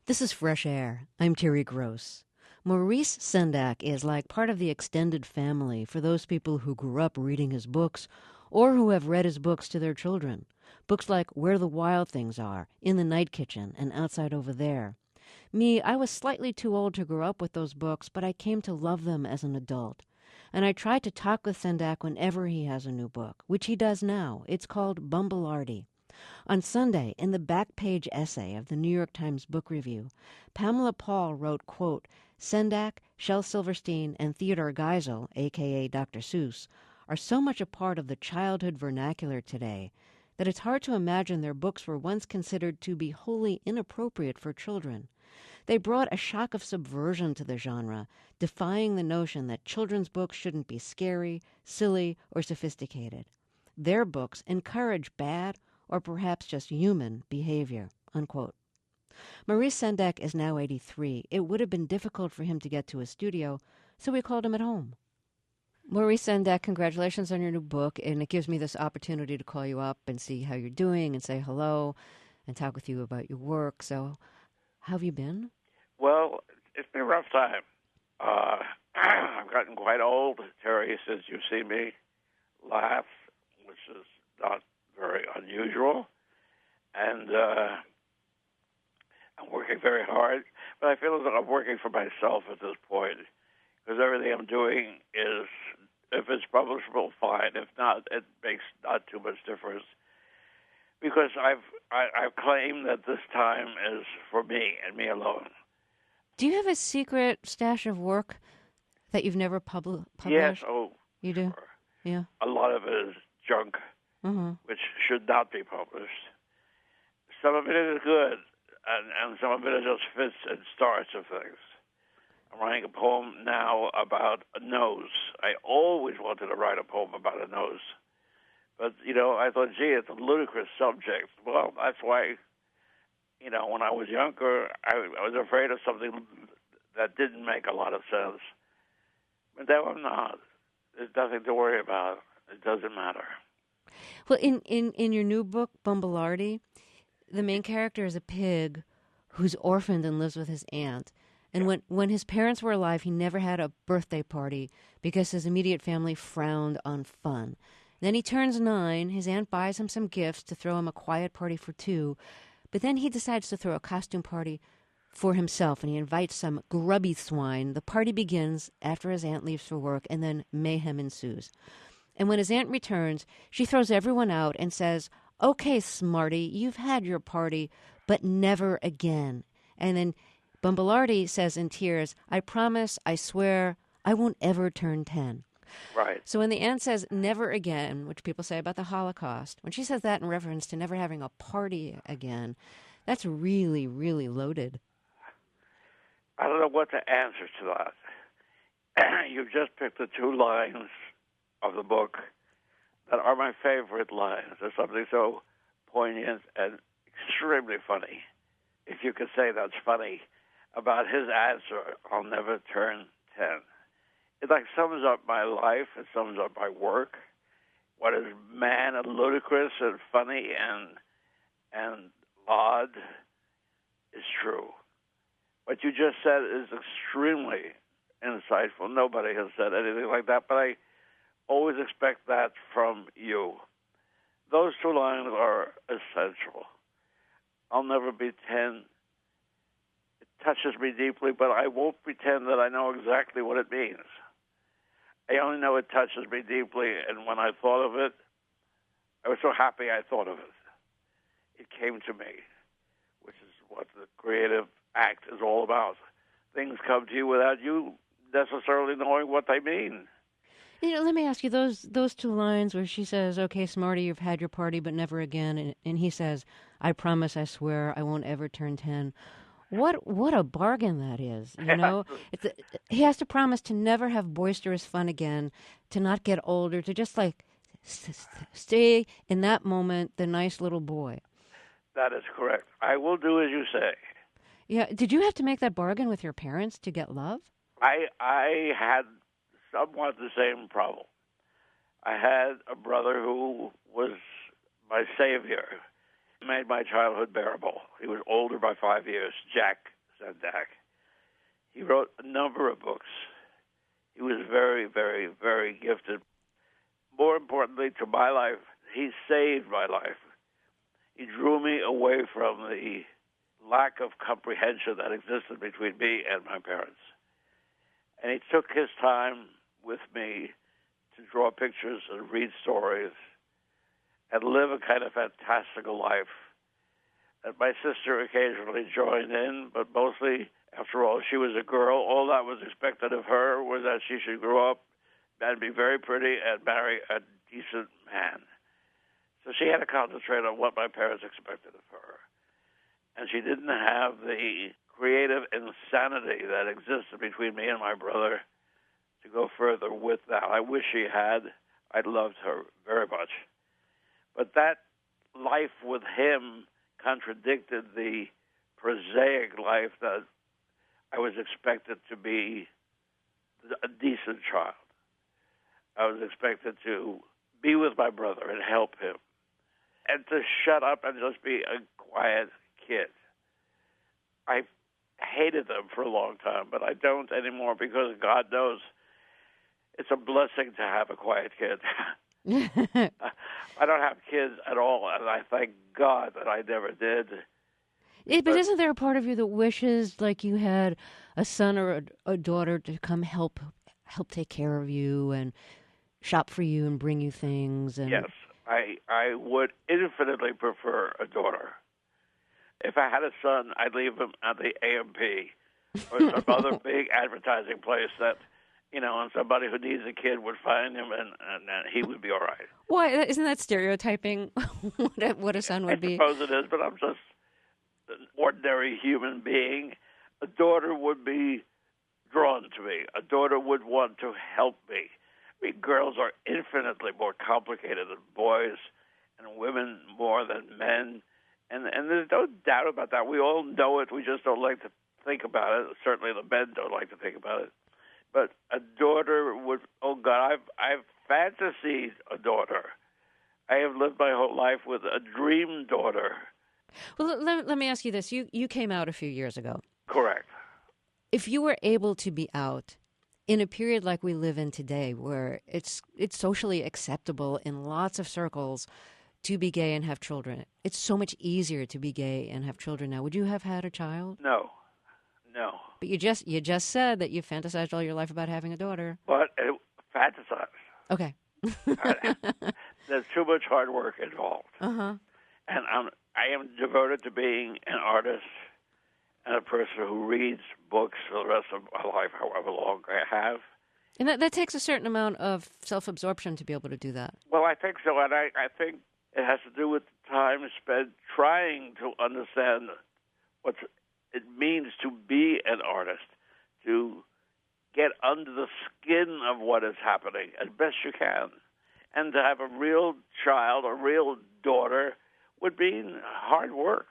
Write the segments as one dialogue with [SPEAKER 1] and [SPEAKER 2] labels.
[SPEAKER 1] This is Fresh Air. I'm Terry Gross. Maurice Sendak is like part of the extended family for those people who grew up reading his books or who have read his books to their children. Books like Where the Wild Things Are, In the Night Kitchen, and Outside Over There. Me, I was slightly too old to grow up with those books, but I came to love them as an adult. And I try to talk with Sendak whenever he has a new book, which he does now. It's called Bumblearty. On Sunday, in the back page essay of the New York Times Book Review, Pamela Paul wrote, quote, Sendak, Shel Silverstein, and Theodore Geisel, a.k.a. Dr. Seuss, are so much a part of the childhood vernacular today that it's hard to imagine their books were once considered to be wholly inappropriate for children. They brought a shock of subversion to the genre, defying the notion that children's books shouldn't be scary, silly, or sophisticated. Their books encourage bad or perhaps just human behavior, unquote. Maurice Sendak is now 83. It would have been difficult for him to get to a studio, so we called him at home. Maurice Sendak, congratulations on your new book, and it gives me this opportunity to call you up and see how you're doing and say hello and talk with you about your work. So, how have you been?
[SPEAKER 2] Well, it's been a rough time. I've gotten quite old, Terry, since you've seen me laugh, which is not very unusual. And I'm working very hard, but I feel as though I'm working for myself at this point, because everything I'm doing is, if it's publishable, fine. If not, it makes not too much difference, because I've claimed that this time is for me and me alone.
[SPEAKER 1] Do you have a secret stash of work that you've never published?
[SPEAKER 2] Yes, oh,
[SPEAKER 1] you do?
[SPEAKER 2] Sure.
[SPEAKER 1] Yeah.
[SPEAKER 2] A lot of it is junk, which should not be published. Some of it is good, and some of it just fits and starts of things. I'm writing a poem now about a nose. I always wanted to write a poem about a nose. But, I thought, gee, it's a ludicrous subject. Well, that's why, when I was younger, I was afraid of something that didn't make a lot of sense. But now I'm not. There's nothing to worry about. It doesn't matter.
[SPEAKER 1] Well, in your new book, Bumblearty, the main character is a pig who's orphaned and lives with his aunt. And when his parents were alive, he never had a birthday party because his immediate family frowned on fun. Then he turns 9. His aunt buys him some gifts to throw him a quiet party for 2. But then he decides to throw a costume party for himself, and he invites some grubby swine. The party begins after his aunt leaves for work, and then mayhem ensues. And when his aunt returns, she throws everyone out and says, okay, smarty, you've had your party, but never again. And then Bumblearty says in tears, I promise, I swear, I won't ever turn 10.
[SPEAKER 2] Right.
[SPEAKER 1] So when the aunt says never again, which people say about the Holocaust, when she says that in reference to never having a party again, that's really, really loaded.
[SPEAKER 2] I don't know what to answer to that. You've just picked the 2 lines of the book that are my favorite lines. There's something so poignant and extremely funny, if you could say that's funny, about his answer, I'll never turn 10. It sums up my life. It sums up my work. What is mad and ludicrous and funny and odd is true. What you just said is extremely insightful. Nobody has said anything like that, but I always expect that from you. Those 2 lines are essential. I'll never be 10. It touches me deeply, but I won't pretend that I know exactly what it means. I only know it touches me deeply, and when I thought of it, I was so happy I thought of it. It came to me, which is what the creative act is all about. Things come to you without you necessarily knowing what they mean.
[SPEAKER 1] Let me ask you, those 2 lines where she says, okay, smarty, you've had your party, but never again, and he says, I promise, I swear, I won't ever turn 10. What a bargain that is, he has to promise to never have boisterous fun again, to not get older, to just stay in that moment the nice little boy.
[SPEAKER 2] That is correct. I will do as you say.
[SPEAKER 1] Yeah. Did you have to make that bargain with your parents to get love?
[SPEAKER 2] I had somewhat the same problem. I had a brother who was my savior. He made my childhood bearable. He was older by 5 years, Jack. Sendak. He wrote a number of books. He was very, very, very gifted. More importantly to my life, he saved my life. He drew me away from the lack of comprehension that existed between me and my parents. And he took his time with me to draw pictures and read stories and live a kind of fantastical life. And my sister occasionally joined in, but mostly, after all, she was a girl. All that was expected of her was that she should grow up and be very pretty and marry a decent man. So she had to concentrate on what my parents expected of her. And she didn't have the creative insanity that existed between me and my brother to go further with that. I wish she had. I loved her very much. But that life with him contradicted the prosaic life that I was expected to be a decent child. I was expected to be with my brother and help him, and to shut up and just be a quiet kid. I hated them for a long time, but I don't anymore because God knows it's a blessing to have a quiet kid. I don't have kids at all, and I thank God that I never did.
[SPEAKER 1] But isn't there a part of you that wishes like you had a son or a daughter to come help take care of you and shop for you and bring you things? And
[SPEAKER 2] yes, I would infinitely prefer a daughter. If I had a son, I'd leave him at the AMP or some other big advertising place that, and somebody who needs a kid would find him, and he would be all right.
[SPEAKER 1] Why? Isn't that stereotyping what a son would be?
[SPEAKER 2] I suppose it is, but I'm just an ordinary human being. A daughter would be drawn to me. A daughter would want to help me. I mean, girls are infinitely more complicated than boys, and women more than men. And there's no doubt about that. We all know it. We just don't like to think about it. Certainly the men don't like to think about it. But a daughter would, oh God, I've fantasied a daughter. I have lived my whole life with a dream daughter.
[SPEAKER 1] Well, let me ask you this. You came out a few years ago.
[SPEAKER 2] Correct.
[SPEAKER 1] If you were able to be out in a period like we live in today, where it's socially acceptable in lots of circles to be gay and have children, it's so much easier to be gay and have children now. Would you have had a child?
[SPEAKER 2] No.
[SPEAKER 1] But you just said that you fantasized all your life about having a daughter.
[SPEAKER 2] But fantasized.
[SPEAKER 1] Okay.
[SPEAKER 2] There's too much hard work involved.
[SPEAKER 1] Uh-huh.
[SPEAKER 2] And I am devoted to being an artist and a person who reads books for the rest of my life, however long I have.
[SPEAKER 1] And that takes a certain amount of self-absorption to be able to do that.
[SPEAKER 2] Well, I think so, and I think it has to do with the time spent trying to understand what it means to be an artist, to get under the skin of what is happening as best you can, and to have a real child, a real daughter, would mean hard work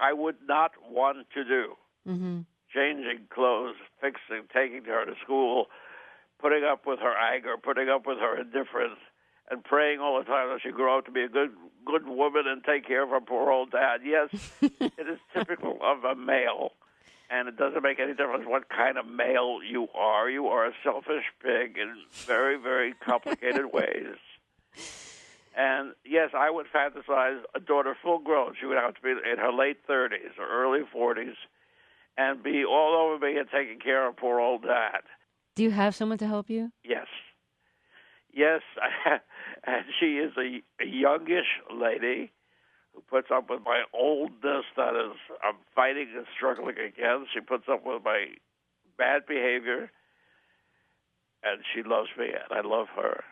[SPEAKER 2] I would not want to do.
[SPEAKER 1] Mm-hmm.
[SPEAKER 2] Changing clothes, fixing, taking her to school, putting up with her anger, putting up with her indifference, and praying all the time that she grow up to be a good woman and take care of her poor old dad. Yes, it is typical of a male, and it doesn't make any difference what kind of male you are. You are a selfish pig in very, very complicated ways. And yes, I would fantasize a daughter full grown. She would have to be in her late 30s or early 40s and be all over me and taking care of poor old dad.
[SPEAKER 1] Do you have someone to help you?
[SPEAKER 2] Yes. And she is a youngish lady who puts up with my oldness that is I'm fighting and struggling against. She puts up with my bad behavior, and she loves me, and I love her.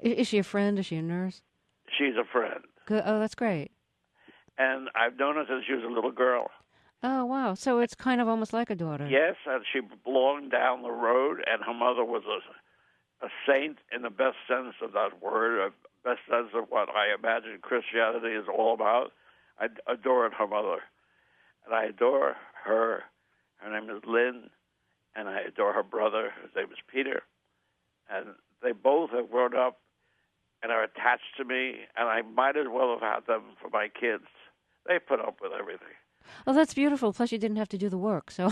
[SPEAKER 1] Is she a friend? Is she a nurse?
[SPEAKER 2] She's a friend.
[SPEAKER 1] Good. Oh, that's great.
[SPEAKER 2] And I've known her since she was a little girl.
[SPEAKER 1] Oh, wow. So it's kind of almost like a daughter.
[SPEAKER 2] Yes, and she belonged down the road, and her mother was a saint in the best sense of that word, a best sense of what I imagine Christianity is all about. I adored her mother, and I adore her. Her name is Lynn, and I adore her brother. His name is Peter. And they both have grown up and are attached to me, and I might as well have had them for my kids. They put up with everything.
[SPEAKER 1] Oh, that's beautiful. Plus, you didn't have to do the work. So,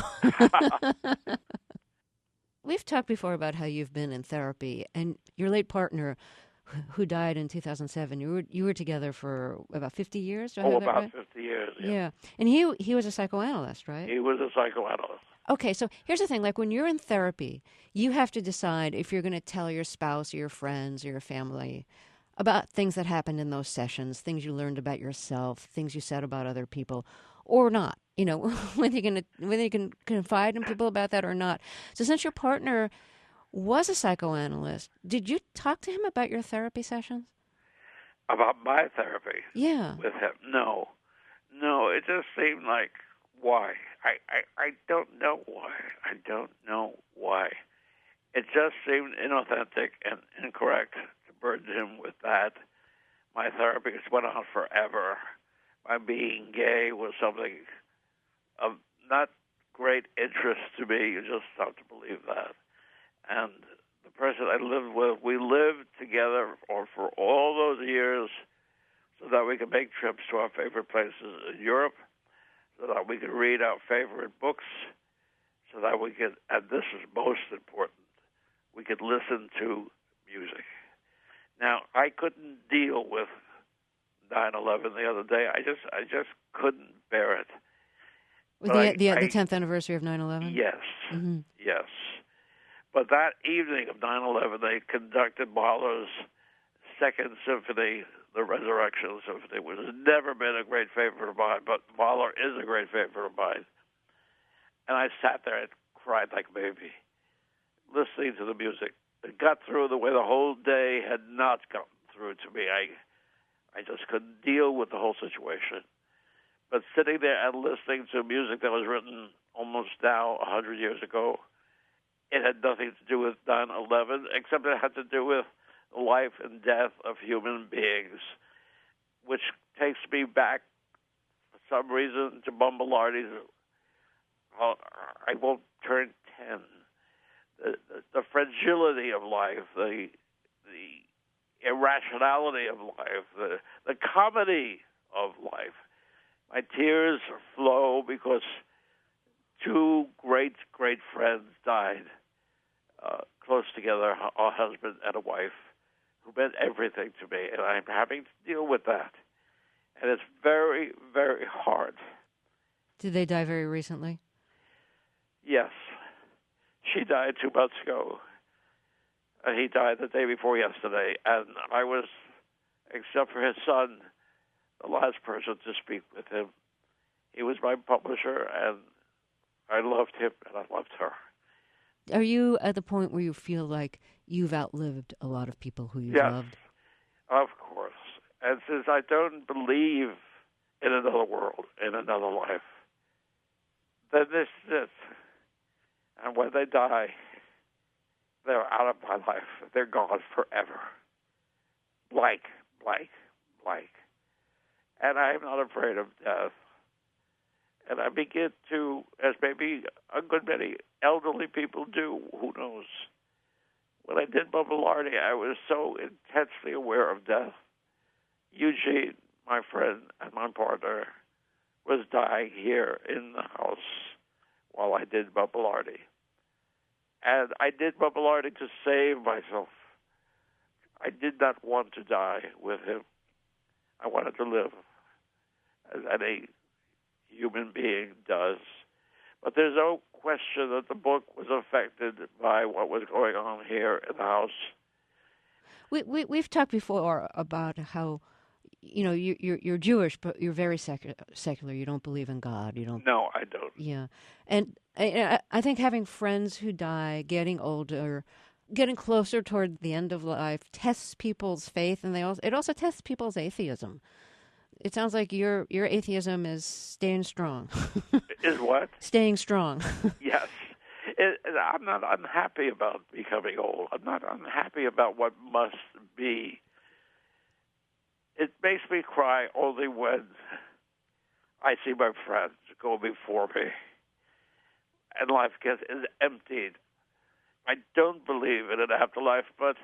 [SPEAKER 1] we've talked before about how you've been in therapy, and your late partner, who died in 2007. You were together for about 50 years. Do I
[SPEAKER 2] Oh,
[SPEAKER 1] have that
[SPEAKER 2] about
[SPEAKER 1] right?
[SPEAKER 2] 50 years, yeah.
[SPEAKER 1] Yeah, and he was a psychoanalyst, right?
[SPEAKER 2] He was a psychoanalyst.
[SPEAKER 1] Okay, so here's the thing: like when you're in therapy, you have to decide if you're going to tell your spouse or your friends or your family about things that happened in those sessions, things you learned about yourself, things you said about other people, or not. You know, whether you can confide in people about that or not. So since your partner was a psychoanalyst, did you talk to him about your therapy sessions?
[SPEAKER 2] About my therapy
[SPEAKER 1] Yeah.
[SPEAKER 2] with him, no. No, it just seemed like, why? I don't know why. I don't know why. It just seemed inauthentic and incorrect to burden him with that. My therapy just went on forever. My being gay was something of not great interest to me. You just have to believe that. And the person I lived with, we lived together for all those years so that we could make trips to our favorite places in Europe, so that we could read our favorite books, so that we could, and this is most important, we could listen to music. Now, I couldn't deal with 9/11 the other day. I just couldn't bear it.
[SPEAKER 1] With
[SPEAKER 2] But
[SPEAKER 1] the 10th anniversary of 9/11?
[SPEAKER 2] yes,
[SPEAKER 1] Mm-hmm.
[SPEAKER 2] yes. But that evening of 9/11, they conducted Mahler's Second Symphony, the Resurrection Symphony, which has never been a great favorite of mine, but Mahler is a great favorite of mine. And I sat there and cried like a baby, listening to the music. It got through the way the whole day had not gotten through to me. I just couldn't deal with the whole situation. But sitting there and listening to music that was written almost now 100 years ago, it had nothing to do with 9/11, except it had to do with the life and death of human beings, which takes me back, for some reason, to Bumbelardi's. I won't turn 10. The fragility of life, the irrationality of life, the comedy of life. My tears flow because two great friends died close together, a husband and a wife, who meant everything to me, and I'm having to deal with that. And it's very, very hard.
[SPEAKER 1] Did they die very recently?
[SPEAKER 2] Yes. She died 2 months ago, and he died the day before yesterday, and I was, except for his son, the last person to speak with him. He was my publisher, and I loved him, and I loved her.
[SPEAKER 1] Are you at the point where you feel like you've outlived a lot of people who you've
[SPEAKER 2] Yes,
[SPEAKER 1] loved?
[SPEAKER 2] of course. And since I don't believe in another world, in another life, then this is it. And when they die, they're out of my life. They're gone forever. Blank. And I'm not afraid of death. And I begin to, as maybe a good many elderly people do, who knows. When I did Bumbelardi, I was so intensely aware of death. Eugene, my friend and my partner, was dying here in the house while I did Bumbelardi. And I did Bumbelardi to save myself. I did not want to die with him. I wanted to live, as any human being does. But there's no question that the book was affected by what was going on here in the house.
[SPEAKER 1] We've talked before about how, you know, you're Jewish, but you're very secular. You don't believe in God. You don't.
[SPEAKER 2] No, I don't.
[SPEAKER 1] Yeah, and I think having friends who die, getting older, getting closer toward the end of life, tests people's faith, and it also tests people's atheism. It sounds like your atheism is staying strong.
[SPEAKER 2] Is what?
[SPEAKER 1] Staying strong.
[SPEAKER 2] Yes. I'm not unhappy about becoming old. I'm not unhappy about what must be. It makes me cry only when I see my friends go before me and life is emptied. I don't believe in an afterlife, but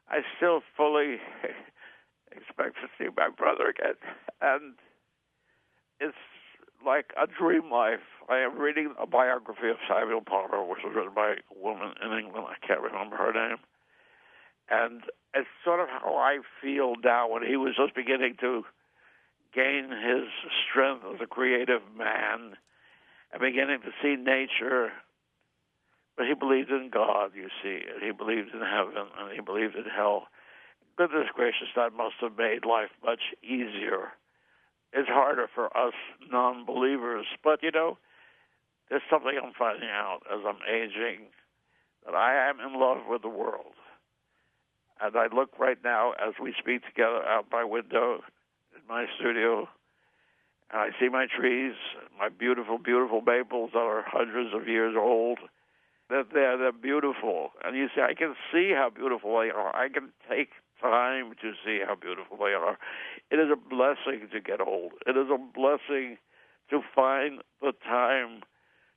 [SPEAKER 2] I still fully expect to see my brother again. And it's like a dream life. I am reading a biography of Samuel Palmer, which was written by a woman in England. I can't remember her name. And it's sort of how I feel now when he was just beginning to gain his strength as a creative man and beginning to see nature. But he believed in God, you see, and he believed in heaven, and he believed in hell. Goodness gracious, that must have made life much easier. It's harder for us non-believers, but, you know, there's something I'm finding out as I'm aging, that I am in love with the world. And I look right now, as we speak together, out my window in my studio, and I see my trees, my beautiful, beautiful maples that are hundreds of years old. They're beautiful. And you see, I can see how beautiful they are. I can take time to see how beautiful they are. It is a blessing to get old. It is a blessing to find the time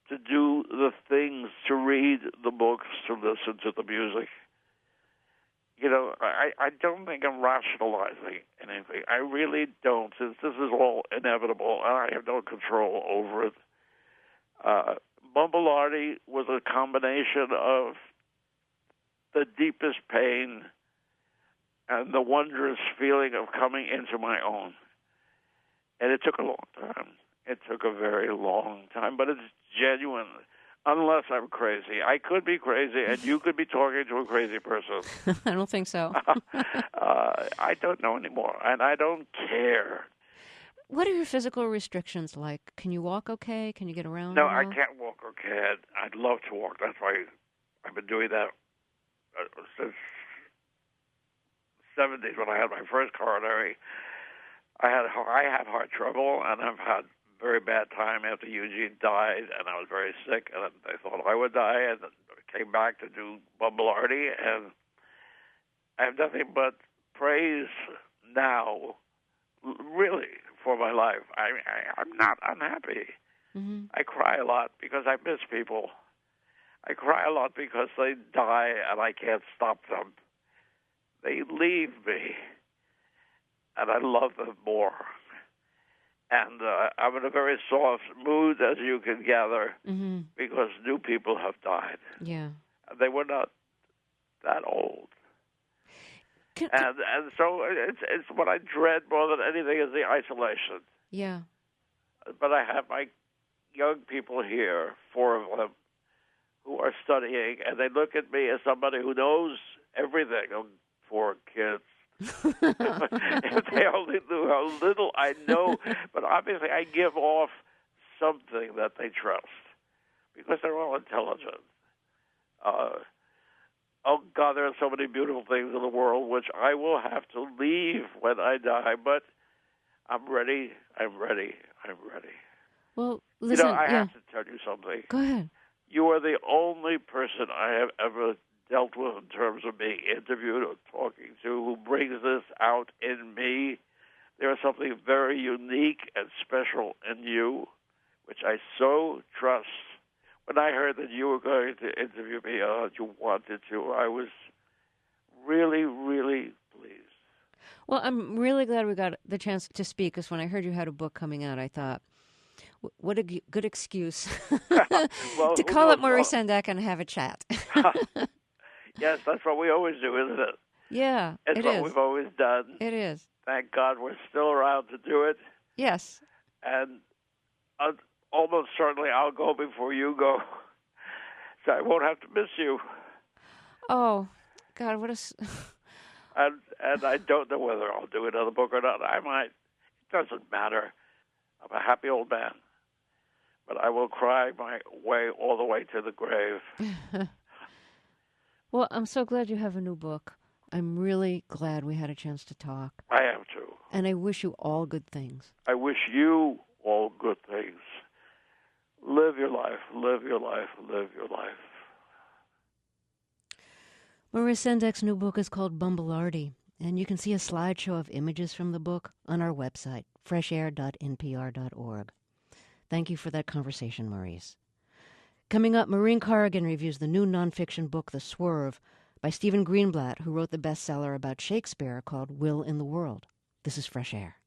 [SPEAKER 2] to do the things, to read the books, to listen to the music. You know, I don't think I'm rationalizing anything. I really don't, since this is all inevitable and I have no control over it. Bumbelardi was a combination of the deepest pain and the wondrous feeling of coming into my own. And it took a long time. It took a very long time, but it's genuine, unless I'm crazy. I could be crazy, and you could be talking to a crazy person.
[SPEAKER 1] I don't think so.
[SPEAKER 2] I don't know anymore, and I don't care.
[SPEAKER 1] What are your physical restrictions like? Can you walk okay? Can you get around?
[SPEAKER 2] No, I can't walk okay. I'd love to walk. That's why I've been doing that since the 70s when I had my first coronary. I had heart trouble, and I've had very bad time after Eugene died, and I was very sick, and I thought I would die, and came back to do Bumbelardi, and I have nothing but praise now, really, for my life. I'm not unhappy.
[SPEAKER 1] Mm-hmm.
[SPEAKER 2] I cry a lot because I miss people. I cry a lot because they die, and I can't stop them. They leave me, and I love them more. And I'm in a very soft mood, as you can gather,
[SPEAKER 1] mm-hmm.
[SPEAKER 2] because new people have died.
[SPEAKER 1] Yeah.
[SPEAKER 2] They were not that old. And so it's what I dread more than anything is the isolation.
[SPEAKER 1] Yeah.
[SPEAKER 2] But I have my young people here, 4 of them, who are studying, and they look at me as somebody who knows everything. 4 kids. If they only knew how little I know, but obviously I give off something that they trust because they're all intelligent. Oh God, there are so many beautiful things in the world which I will have to leave when I die, but I'm ready. I'm ready. I'm ready.
[SPEAKER 1] Well, listen,
[SPEAKER 2] I have to tell you something.
[SPEAKER 1] Go ahead.
[SPEAKER 2] You are the only person I have ever dealt with in terms of being interviewed or talking to who brings this out in me. There is something very unique and special in you, which I so trust. When I heard that you were going to interview me, you wanted to, I was really, really pleased.
[SPEAKER 1] Well, I'm really glad we got the chance to speak, because when I heard you had a book coming out, I thought, what a good excuse
[SPEAKER 2] Well,
[SPEAKER 1] to call up Maurice Sendak and have a chat.
[SPEAKER 2] Yes, that's what we always do, isn't it?
[SPEAKER 1] Yeah,
[SPEAKER 2] it's what we've always done.
[SPEAKER 1] It is.
[SPEAKER 2] Thank God we're still around to do it.
[SPEAKER 1] Yes.
[SPEAKER 2] And almost certainly I'll go before you go, so I won't have to miss you.
[SPEAKER 1] Oh, God, what a...
[SPEAKER 2] and I don't know whether I'll do another book or not. I might. It doesn't matter. I'm a happy old man. But I will cry my way all the way to the grave.
[SPEAKER 1] Well, I'm so glad you have a new book. I'm really glad we had a chance to talk.
[SPEAKER 2] I am too.
[SPEAKER 1] And I wish you all good things.
[SPEAKER 2] I wish you all good things. Live your life, live your life, live your life.
[SPEAKER 1] Maurice Sendak's new book is called Bumbelardi, and you can see a slideshow of images from the book on our website, freshair.npr.org. Thank you for that conversation, Maurice. Coming up, Maureen Corrigan reviews the new nonfiction book, The Swerve, by Stephen Greenblatt, who wrote the bestseller about Shakespeare called Will in the World. This is Fresh Air.